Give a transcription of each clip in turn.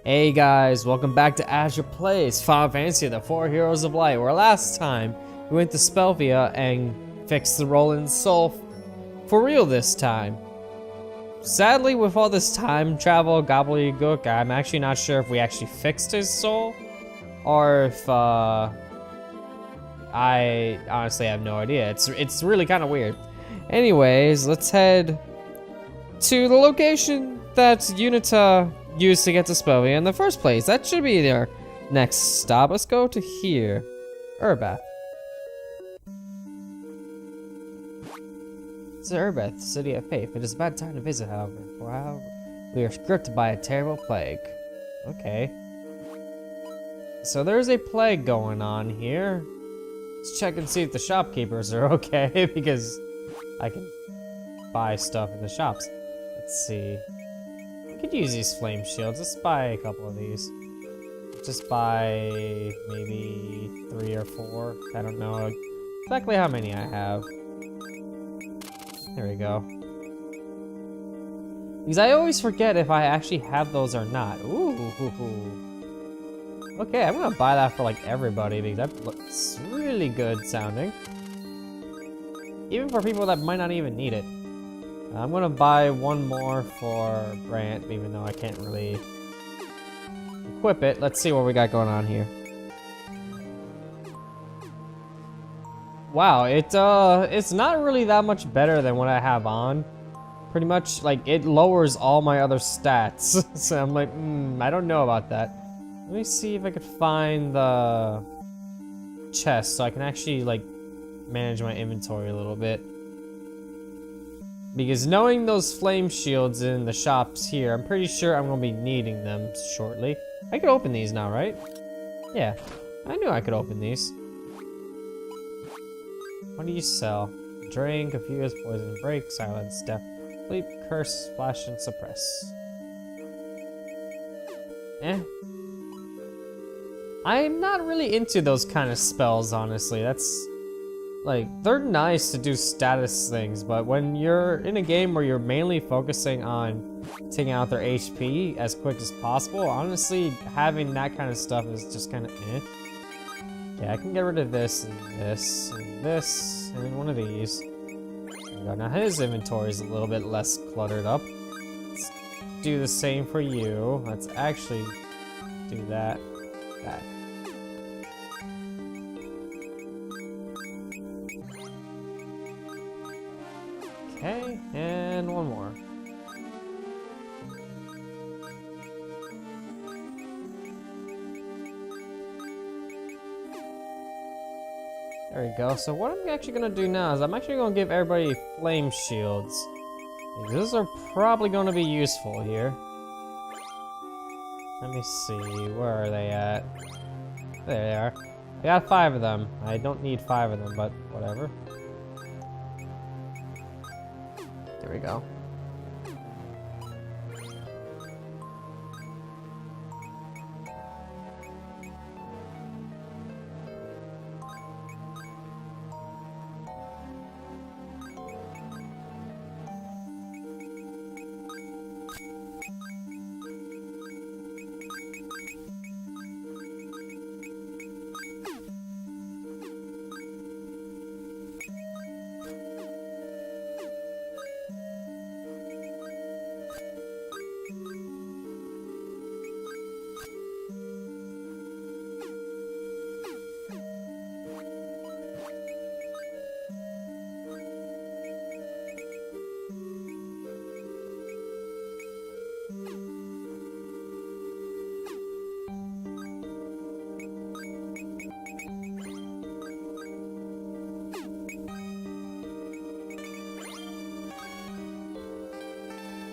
Hey guys, welcome back to Azure Plays Final Fantasy: The Four Heroes of Light, where last time we went to Spelvia and fixed the Roland's soul for real this time. Sadly, with all this time travel gobbledygook, I'm actually not sure if we actually fixed his soul, or if, I honestly have no idea. It's really kind of weird. Anyways, let's head to the location that Unita used to get to Spelvia in the first place. That should be their next stop. Let's go to here. Urbeth. This is Urbeth, City of Faith. It is a bad time to visit, however. Wow. We are gripped by a terrible plague. Okay. So there's a plague going on here. Let's check and see if the shopkeepers are okay, because I can buy stuff in the shops. Let's see. I could use these flame shields. Let's buy a couple of these. Just buy maybe 3 or 4. I don't know exactly how many I have. There we go. Because I always forget if I actually have those or not. Ooh. Okay, I'm gonna buy that for like everybody because that looks really good sounding. Even for people that might not even need it. I'm gonna buy one more for Brant, even though I can't really equip it. Let's see what we got going on here. Wow, it's not really that much better than what I have on. Pretty much, like, it lowers all my other stats. So I'm like, I don't know about that. Let me see if I could find the chest so I can actually, like, manage my inventory a little bit. Because knowing those flame shields in the shops here, I'm pretty sure I'm gonna be needing them shortly. I could open these now, right? Yeah, I knew I could open these. What do you sell? Drain, confuse, poison, break, silence, death, sleep, curse, splash, and suppress. I'm not really into those kind of spells, honestly. That's, like, they're nice to do status things, but when you're in a game where you're mainly focusing on taking out their HP as quick as possible, honestly, having that kind of stuff is just kind of eh. Yeah, I can get rid of this, and this, and this, and one of these. There we go. Now his inventory is a little bit less cluttered up. Let's do the same for you. Let's actually do that. Okay, and one more. There we go. So what I'm actually gonna do now is I'm actually gonna give everybody flame shields. These are probably gonna be useful here. Let me see, where are they at? There they are. I got 5 of them. I don't need 5 of them, but whatever. There we go.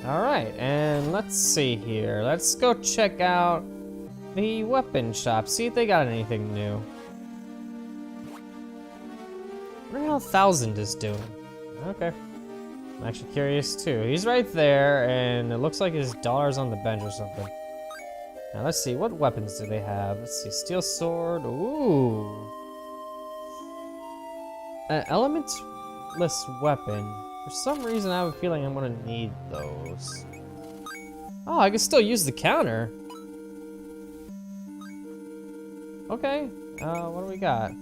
Alright, and let's see here. Let's go check out the weapon shop, see if they got anything new. I wonder how 1000 is doing. Okay. I'm actually curious too. He's right there, and it looks like his daughter's on the bench or something. Now let's see, what weapons do they have? Let's see, steel sword, ooh. An elementless weapon. For some reason, I have a feeling I'm gonna need those. Oh, I can still use the counter. Okay, what do we got?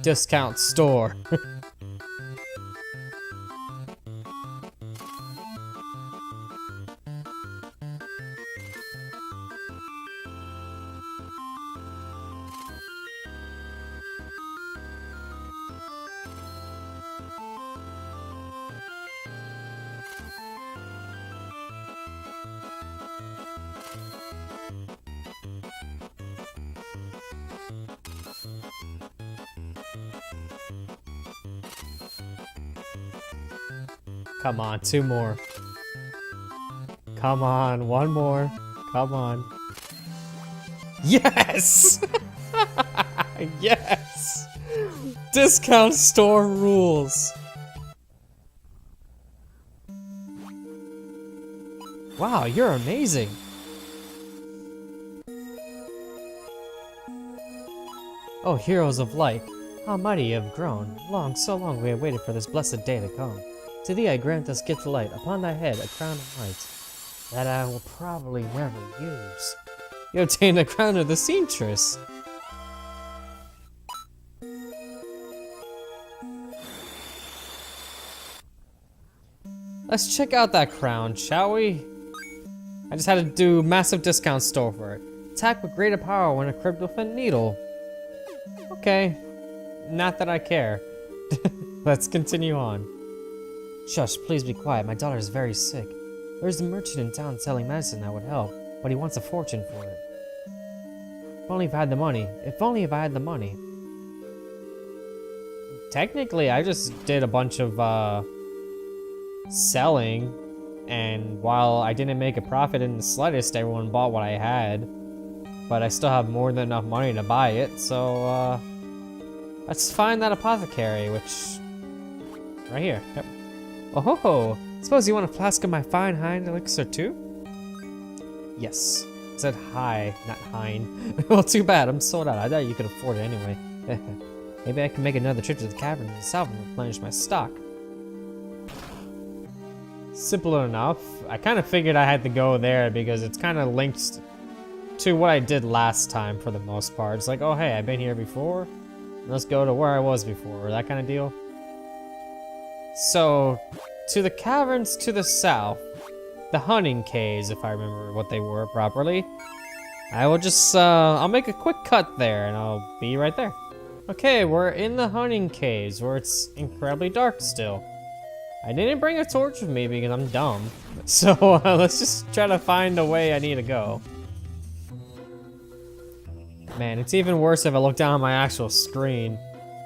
Discount store. Come on, 2 more. Come on, 1 more. Come on. Yes! Yes! Discount store rules. Wow, you're amazing. Oh, heroes of light, how mighty you have grown. So long we have waited for this blessed day to come. To thee I grant this gift of light, upon thy head a crown of light, that I will probably never use. You obtain the crown of the seamstress. Let's check out that crown, shall we? I just had to do massive discount store for it. Attack with greater power when equipped with a needle. Okay, not that I care. Let's continue on. Shush, please be quiet. My daughter is very sick. There's a merchant in town selling medicine that would help, but he wants a fortune for it. If only if I had the money. If only if I had the money. Technically, I just did a bunch of selling, and while I didn't make a profit in the slightest, everyone bought what I had. But I still have more than enough money to buy it, so let's find that apothecary, which... right here. Yep. Oh ho ho! Suppose you want a flask of my fine hind elixir too? Yes. I said hi, not hind. Well, too bad, I'm sold out. I thought you could afford it anyway. Maybe I can make another trip to the cavern myself and replenish my stock. Simple enough. I kind of figured I had to go there because it's kind of linked to what I did last time for the most part. It's like, oh hey, I've been here before. Let's go to where I was before, that kind of deal. So, to the caverns to the south, the hunting caves, if I remember what they were properly. I will just, I'll make a quick cut there and I'll be right there. Okay, we're in the hunting caves where it's incredibly dark still. I didn't bring a torch with me because I'm dumb. So, let's just try to find a way I need to go. Man, it's even worse if I look down on my actual screen.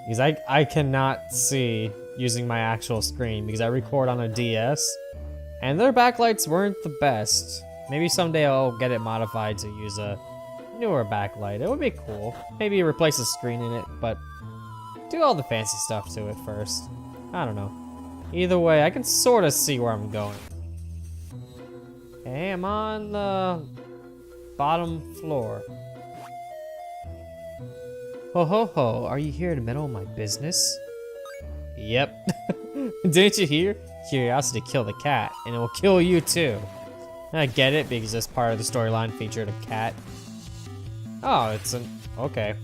Because I cannot see using my actual screen because I record on a DS. And their backlights weren't the best. Maybe someday I'll get it modified to use a newer backlight. It would be cool. Maybe replace the screen in it, but do all the fancy stuff to it first. I don't know. Either way, I can sort of see where I'm going. Okay, I'm on the bottom floor. Ho ho ho, are you here to meddle in my business? Yep. Didn't you hear? Curiosity killed the cat, and it will kill you too. I get it, because this part of the storyline featured a cat. Oh, it's an... okay.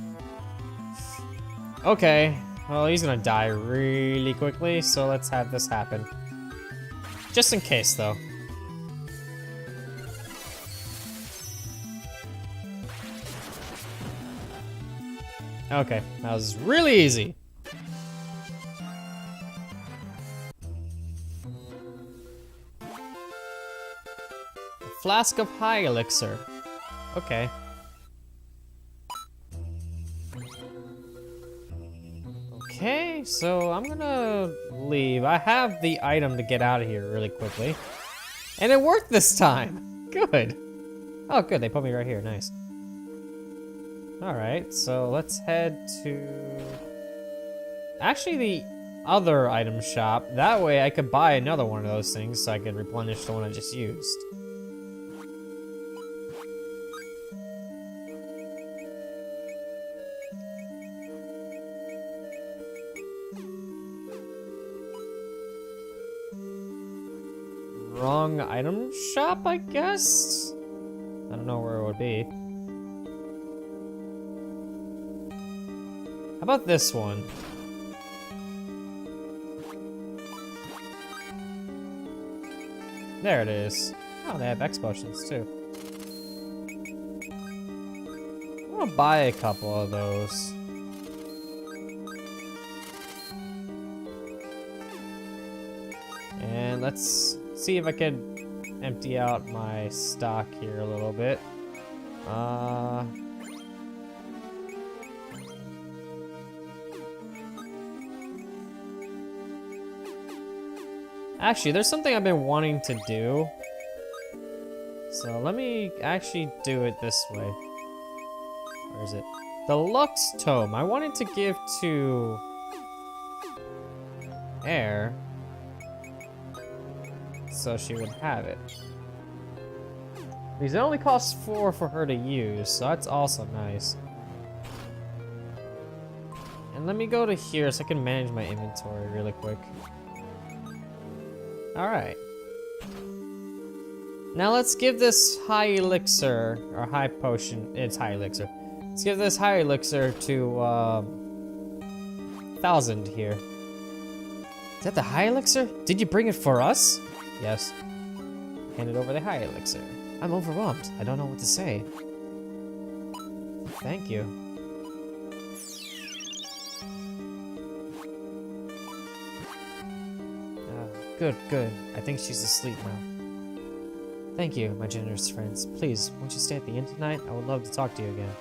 Okay, well he's gonna die really quickly, so let's have this happen. Just in case, though. Okay, that was really easy. A flask of high elixir. Okay. Okay, so I'm gonna leave. I have the item to get out of here really quickly. And it worked this time. Good. Oh, good, they put me right here, nice. Alright, so let's head to... actually, the other item shop. That way I could buy another one of those things so I could replenish the one I just used. wrong item shop, I guess? I don't know where it would be. How about this one? There it is. Oh, they have X potions too. I'm gonna buy a couple of those. And let's see if I can empty out my stock here a little bit. Actually, there's something I've been wanting to do. So let me actually do it this way. Where is it? The Lux Tome. I wanted to give to Air so she would have it. Because it only costs 4 for her to use, so that's also nice. And let me go to here so I can manage my inventory really quick. Alright. Now let's give this high elixir, or high potion, it's high elixir. Let's give this high elixir to 1,000 here. Is that the high elixir? Did you bring it for us? Yes. Handed over the high elixir. I'm overwhelmed. I don't know what to say. Thank you. Good, good. I think she's asleep now. Thank you, my generous friends. Please, won't you stay at the inn tonight? I would love to talk to you again.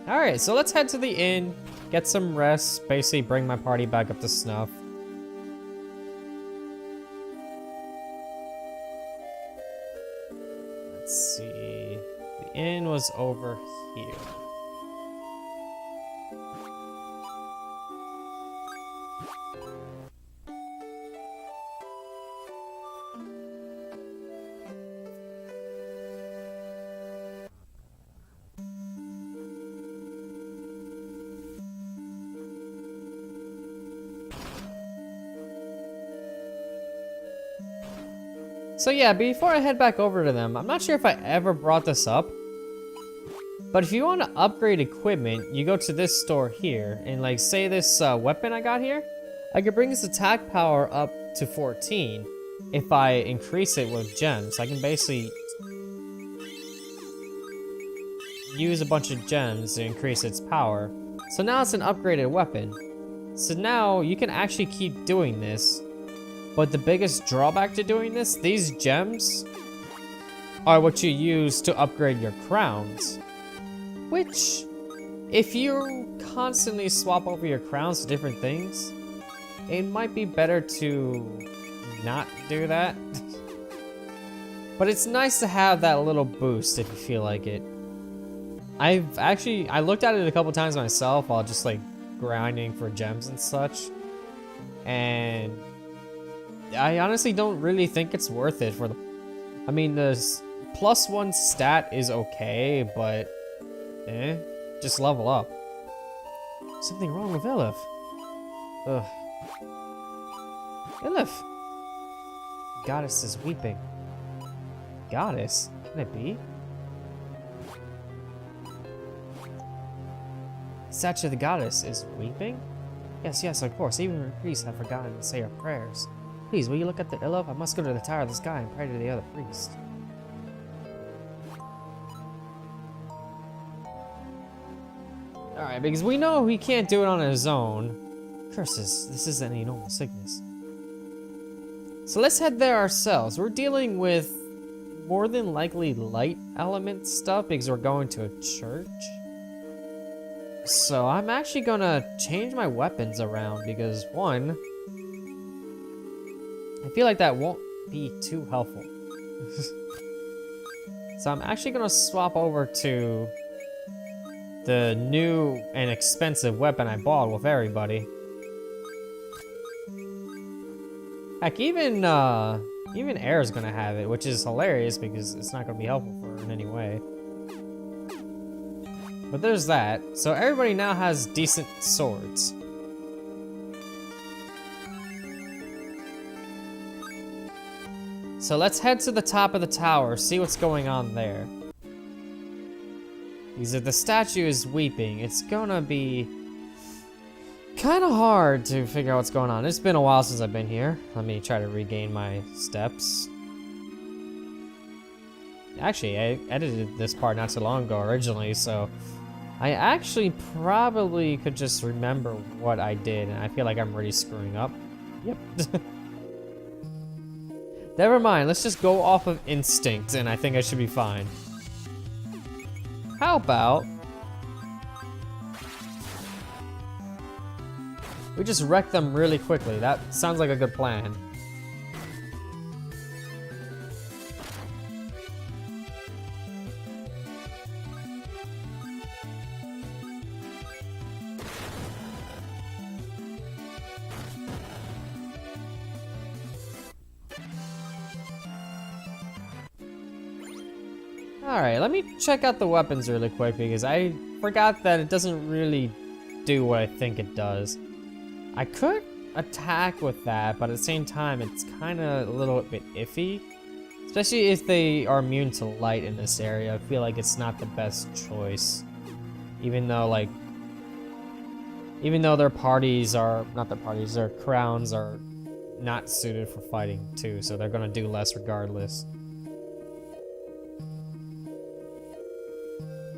Alright, so let's head to the inn, get some rest, basically bring my party back up to snuff. Let's see. The inn was over here. So yeah, before I head back over to them, I'm not sure if I ever brought this up, but if you want to upgrade equipment, you go to this store here, and like say this weapon I got here, I can bring its attack power up to 14 if I increase it with gems. I can basically use a bunch of gems to increase its power. So now it's an upgraded weapon. So now you can actually keep doing this. But the biggest drawback to doing this, these gems are what you use to upgrade your crowns. Which, if you constantly swap over your crowns to different things, it might be better to not do that. But it's nice to have that little boost if you feel like it. I looked at it a couple times myself while just like grinding for gems and such. And I honestly don't really think it's worth it for the... I mean, the +1 stat is okay, but... just level up. Something wrong with Elif. Ugh. Elif! Goddess is weeping. Goddess? Can it be? Statue of the goddess is weeping? Yes, yes, of course. Even the priests have forgotten to say our prayers. Please, will you look at the Ilov? I must go to the Tower of the Sky and pray to the other priest. Alright, because we know he can't do it on his own. Curses, this isn't any normal sickness. So let's head there ourselves. We're dealing with more than likely light element stuff because we're going to a church. So I'm actually gonna change my weapons around because one, I feel like that won't be too helpful. So I'm actually gonna swap over to the new and expensive weapon I bought with everybody. Heck, even Air's gonna have it, which is hilarious because it's not gonna be helpful for her in any way. But there's that. So everybody now has decent swords. So let's head to the top of the tower, see what's going on there. Because if the statue is weeping, it's gonna be kind of hard to figure out what's going on. It's been a while since I've been here. Let me try to regain my steps. Actually, I edited this part not too long ago originally, so I actually probably could just remember what I did, and I feel like I'm really screwing up. Yep. Never mind, let's just go off of instinct, and I think I should be fine. How about we just wreck them really quickly? That sounds like a good plan. Alright, let me check out the weapons really quick because I forgot that it doesn't really do what I think it does. I could attack with that, but at the same time, it's kind of a little bit iffy. Especially if they are immune to light in this area, I feel like it's not the best choice. Even though, like, their parties are, not their parties, their crowns are not suited for fighting too, so they're gonna do less regardless.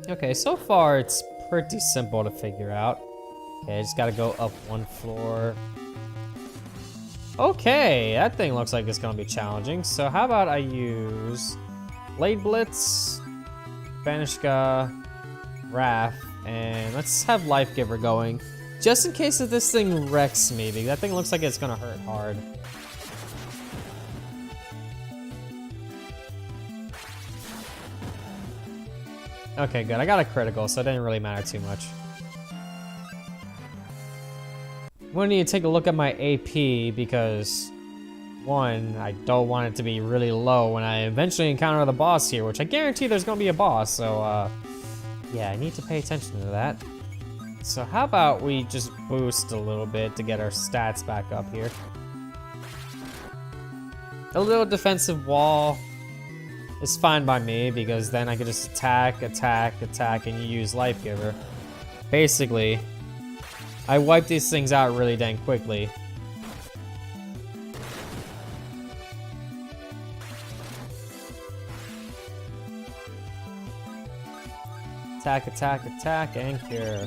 Okay, so far it's pretty simple to figure out. Okay, I just gotta go up one floor. Okay, that thing looks like it's gonna be challenging. So how about I use Blade Blitz, Banishka, Wrath, and let's have Life Giver going. Just in case if this thing wrecks me, because that thing looks like it's gonna hurt hard. Okay, good. I got a critical, so it didn't really matter too much. I'm gonna need to take a look at my AP because, one, I don't want it to be really low when I eventually encounter the boss here, which I guarantee there's gonna be a boss, so, yeah, I need to pay attention to that. So how about we just boost a little bit to get our stats back up here. A little defensive wall is fine by me because then I can just attack, and you use Life Giver. Basically, I wipe these things out really dang quickly. Attack, and cure.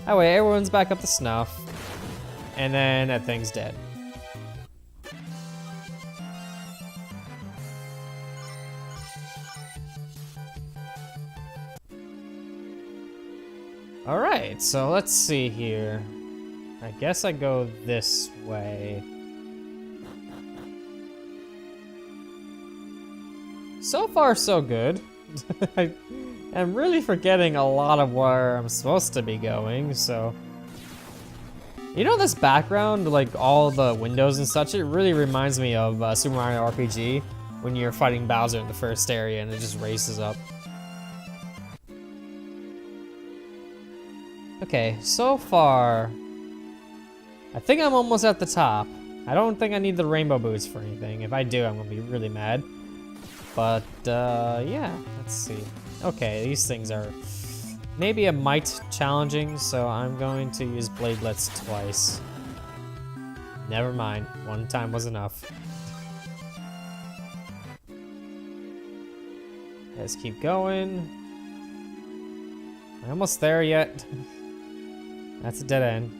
That way everyone's back up to snuff. And then that thing's dead. Alright, so let's see here. I guess I go this way. So far, so good. I'm really forgetting a lot of where I'm supposed to be going, so... You know this background, like all the windows and such, it really reminds me of Super Mario RPG when you're fighting Bowser in the first area and it just races up. Okay, so far, I think I'm almost at the top. I don't think I need the rainbow boots for anything. If I do, I'm gonna be really mad. But, yeah, let's see. Okay, these things are maybe a mite challenging, so I'm going to use Blade Blitz twice. Never mind, one time was enough. Let's keep going. Am I almost there yet? That's a dead end.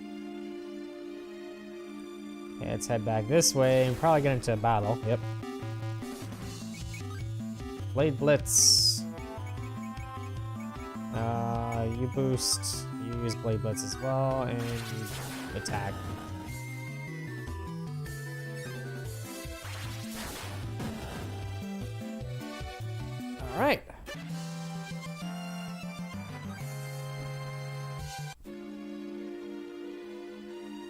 Okay, let's head back this way and probably get into a battle. Yep. Blade Blitz. You boost. You use Blade Blitz as well, and you attack. All right.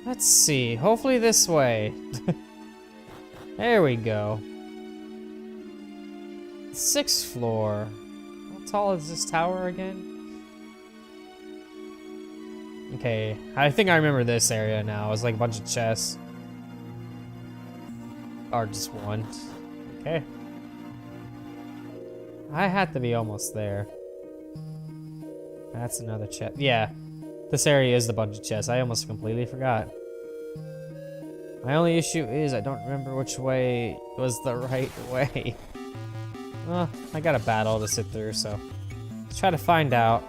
Let's see. Hopefully this way. There we go. 6th floor. How tall is this tower again? Okay, I think I remember this area now. It's like a bunch of chests. Or just one. Okay. I had to be almost there. That's another chest. Yeah, this area is the bunch of chests. I almost completely forgot. My only issue is I don't remember which way was the right way. Well, I got a battle to sit through, so let's try to find out.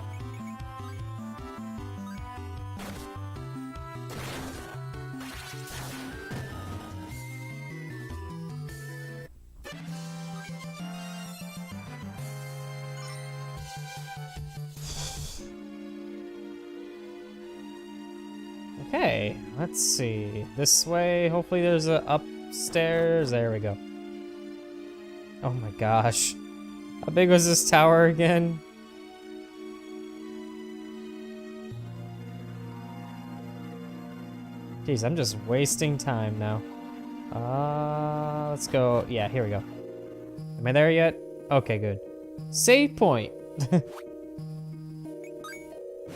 Okay, let's see. This way, hopefully there's a upstairs. There we go. Oh my gosh. How big was this tower again? Jeez, I'm just wasting time now. Let's go. Yeah, here we go. Am I there yet? Okay, good. Save point.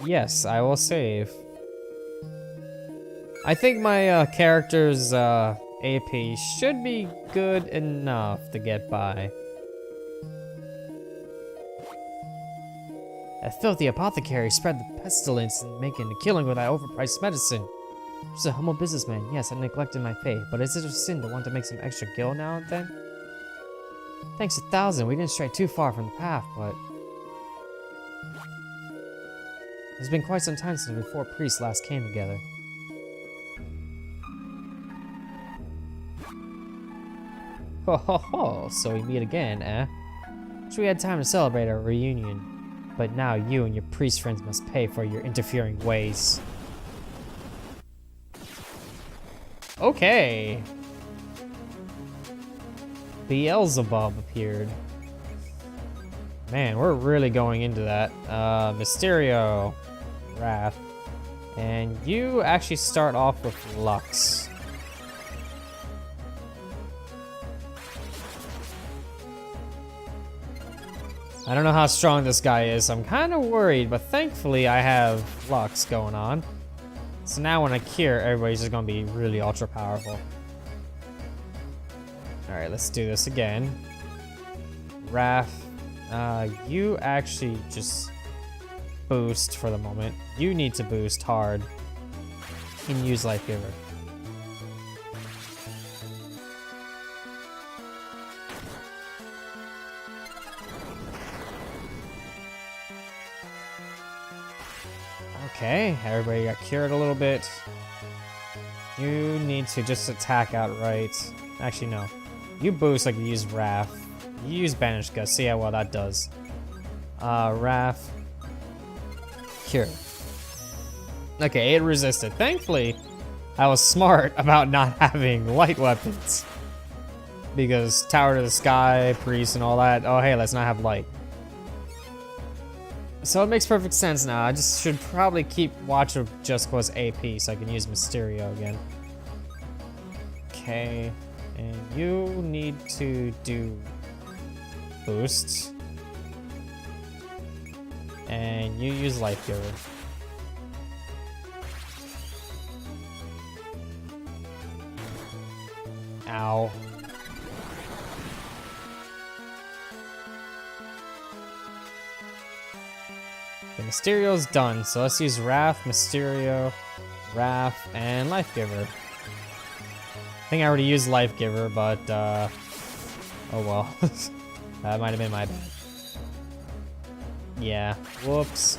Yes, I will save. I think my character's AP should be good enough to get by. A filthy apothecary spread the pestilence and making a killing with that overpriced medicine. Just a humble businessman. Yes, I neglected my faith, but is it a sin to want to make some extra gil now and then? Thanks 1,000, we didn't stray too far from the path, but it's been quite some time since we 4 priests last came together. Ho ho ho, so we meet again, eh? Wish we had time to celebrate our reunion, but now you and your priest friends must pay for your interfering ways. Okay. Beelzebub appeared. Man, we're really going into that. Mysterio, Wrath, and you actually start off with Lux. I don't know how strong this guy is. I'm kind of worried, but thankfully I have Lux going on. So now when I cure, everybody's just gonna be really ultra powerful. All right, let's do this again. Wrath, you actually just boost for the moment. You need to boost hard and use Life Giver. Okay, everybody got cured a little bit. You need to just attack outright. Actually, no. You boost like you use Wrath. You use Banished Gust. See how well that does. Wrath. Cure. Okay, it resisted. Thankfully, I was smart about not having light weapons. Because Tower to the Sky, Priest, and all that. Oh, hey, let's not have light. So it makes perfect sense now. I just should probably keep watch of Just Cause AP so I can use Mysterio again. Okay, and you need to do boost. And you use Life Giver. Ow. Okay, Mysterio's done, so let's use Wrath, Mysterio, Wrath, and Life Giver. I think I already used Life Giver, but, oh well. That might have been my bad. Yeah, whoops.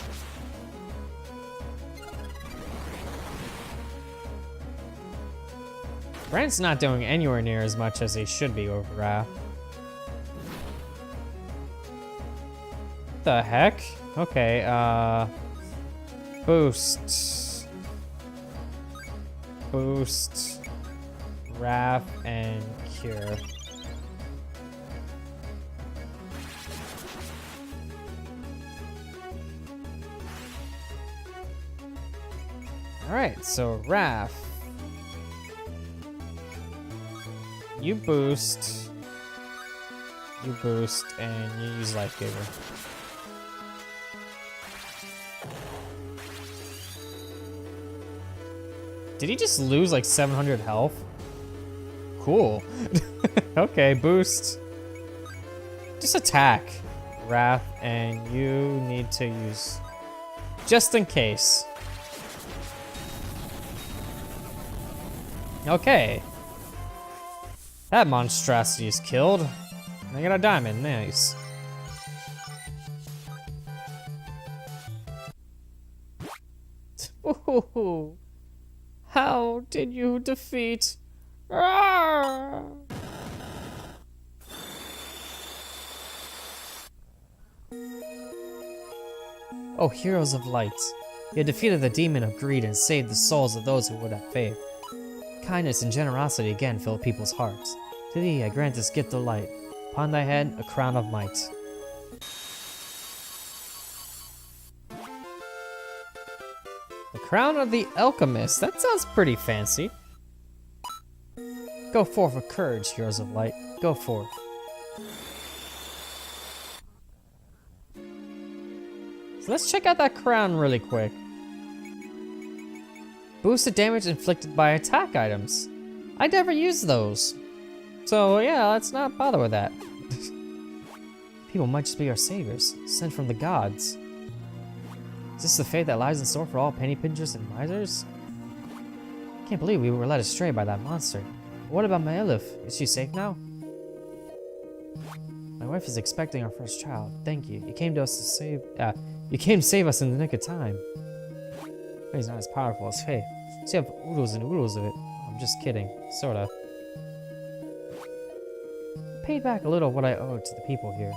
Brent's not doing anywhere near as much as he should be with Wrath. What the heck? Okay, boost. Boost. Wrath and Cure. Alright, so Wrath. You boost, and you use Life Giver. Did he just lose like 700 health? Cool. Okay, boost. Just attack, Wrath, and you need to use just in case. Okay. That monstrosity is killed. I got a diamond, nice. Ooh, how did you defeat? Arrgh! Oh, heroes of light. You defeated the demon of greed and saved the souls of those who would have faith. Kindness and generosity again fill people's hearts. To thee I grant this gift of light. Upon thy head, a crown of might. The crown of the alchemist. That sounds pretty fancy. Go forth with courage, heroes of light. Go forth. So let's check out that crown really quick. Boost the damage inflicted by attack items. I never use those. So yeah, let's not bother with that. People might just be our saviors, sent from the gods. Is this the fate that lies in store for all penny pinchers and misers? I can't believe we were led astray by that monster. What about my Elif? Is she safe now? My wife is expecting our first child. Thank you. You came to save us in the nick of time. He's not as powerful as Faith. So you have oodles and oodles of it. I'm just kidding. Sorta. Paid back a little of what I owed to the people here.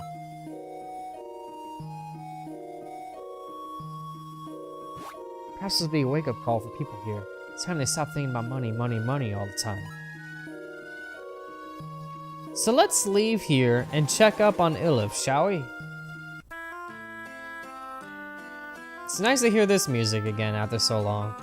Perhaps this will be a wake-up call for people here. It's time they stop thinking about money, money, money all the time. So let's leave here and check up on Elif, shall we? It's nice to hear this music again after so long.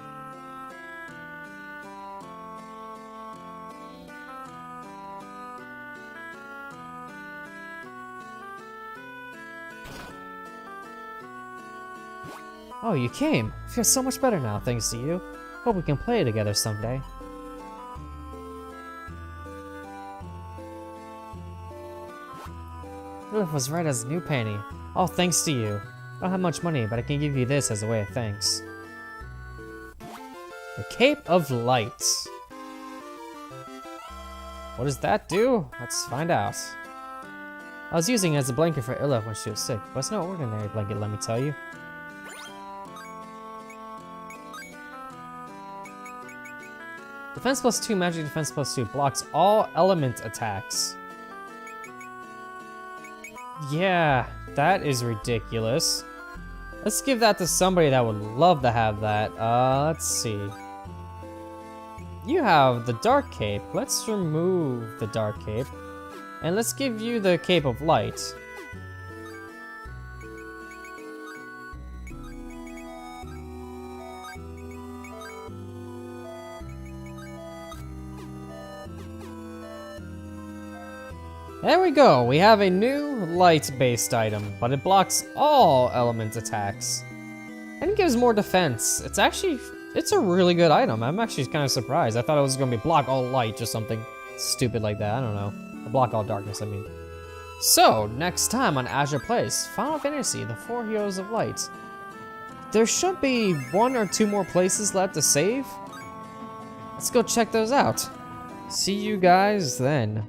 Oh, you came. I feel so much better now, thanks to you. Hope we can play together someday. Elif was right as a new penny. All thanks to you. I don't have much money, but I can give you this as a way of thanks. The Cape of Light. What does that do? Let's find out. I was using it as a blanket for Elif when she was sick, but it's no ordinary blanket, let me tell you. Defense plus 2, magic defense plus 2 blocks all element attacks. Yeah, that is ridiculous. Let's give that to somebody that would love to have that. Let's see. You have the Dark Cape. Let's remove the Dark Cape. And let's give you the Cape of Light. There we go, we have a new light-based item, but it blocks all element attacks. And it gives more defense. It's a really good item. I'm actually kind of surprised. I thought it was gonna be block all light or something stupid like that, I don't know. Or block all darkness, I mean. So, next time on Azure Plays, Final Fantasy, the 4 Heroes of Light. There should be 1 or 2 more places left to save. Let's go check those out. See you guys then.